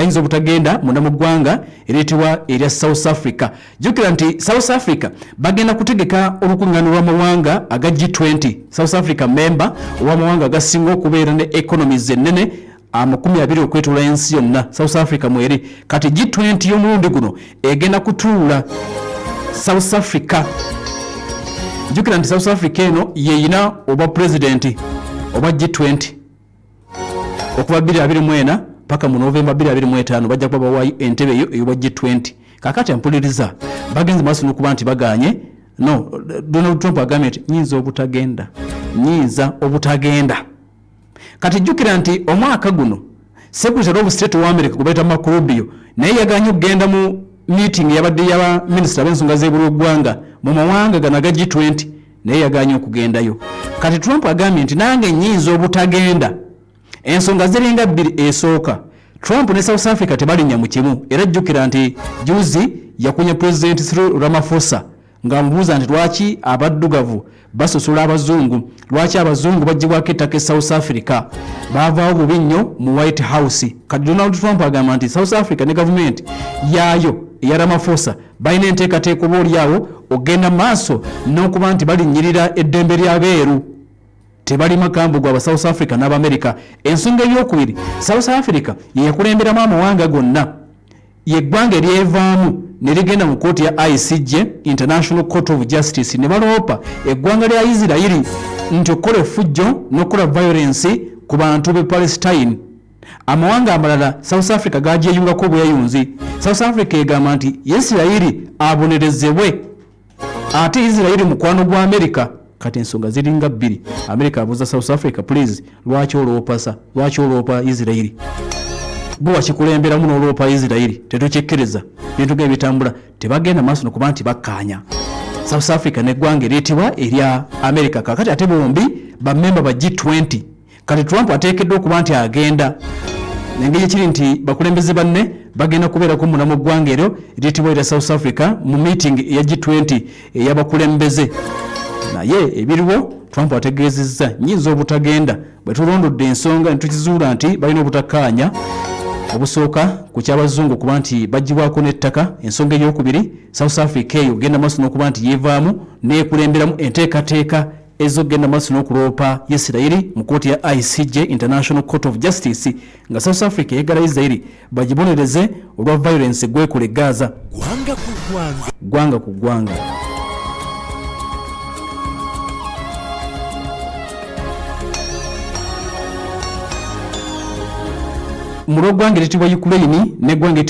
bayinza obutagenda munda mu ggwanga ereetebwa erya South Africa. Jjukira nti South Africa bagenda kutegeka olukuŋŋaana lw'amawanga aga G20. South Africa member ow'amawanga agasinga okubeera ne economies ennene 20 okwetooloola ensi yonna. South Africa mweri kati G20 y'omulundi guno egenda kutuula South Africa. Jjukira nti South Africa eno yeeyina oba president oba G20 okuva 2024 paka mu November 2025 bajja kuba bawayo entebe eyo ey'obwa G20. Kakati mpuliriza bagenze maaso n'okuba nti baganye. No, Donald Trump agambye nti nyinza obutagenda. Kati jjukira nti omwaka guno Secretary of State wa America kubaita Marco Rubio naye yaganye okugenda mu meeting yabadde yaba minister b'ensonga z'eby'eggwanga mu mawanga gano aga G20 naye yaganye okugendayo. Kati Trump agambye nti nange nyinza obutagenda. Ensonga ziringa bbiri esooka. Trump ne South Africa tebalinnya mu kimu era jjukira nti juzi yakunya President Cyril Ramaphosa ng'amubuuza nti lwaki abaddugavu basosola abazungu, lwaki abazungu baggyibwako ettaka e South Africa. Baavaawo bubi nnyo mu White House. Kati Donald Trump agamba nti South Africa ne gavumenti yaayo eya Ramaphosa balina enteekateeka oba olyawo ogenda maaso n'okuba nti balinnyirira eddembe ly'abeeru. Tebali makambo gwa South Africa n'Amerika. Ensonga ey'okubiri, South Africa ye yakulemberamu amawanga gonna. Yeggwanga eryevaamu ne ligenda mu kkooti ya ICJ, International Court of Justice, ne baloopa eggwanga lya Israeli nti okukola effujjo n'okukola violence ku bantu b'e Palestine. Amawanga amalala South Africa gagyeyungako obweyunzi. South Africa egamba nti Israeli abonerezebwe ate Israeli mukwano gwa Amerika. Kati ensonga ziringa bbiri. America abuuza South Africa, please, lwaki oloopa Israeli? Bwe wakikulemberamu n'oloopa Israeli tetukikiriza. Bintu ge bitambula tebagenda maaso n'okuba nti bakkaanya. South Africa n'eggwanga ereetebwa erya America. Kakati ate bombi bammemba ba G20. Kati Trump ateekeddwa okuba nti agenda. Engeri ekiri nti bakulembeze banne bagenda kubeerako munda mu ggwanga eryo ereetebwa erya South Africa mu meeting ya G20 ey'abakulembeze. Naye ebiriwo Trump ategeezezza nyinza obutagenda. Bwe tulondodde ensonga ne tukizuula nti balina obutakkaanya obusooka ku ky'abazungu kuba nti baggyibwako n'ettaka. Ensonga ey'okubiri, South Africa eyo genda maaso n'okuba nti yeevaamu n'ekulemberamu enteekateeka ez'okugenda maaso n'okuloopa Isirairi mu kkooti ya ICJ, International Court of Justice, nga South Africa yeegala Isirairi bagibonereze olwa violence gwekula e Gaza. Gwanga ku gwanga. Mu lw'eggwanga eritibwa Ukraine n'eggwanga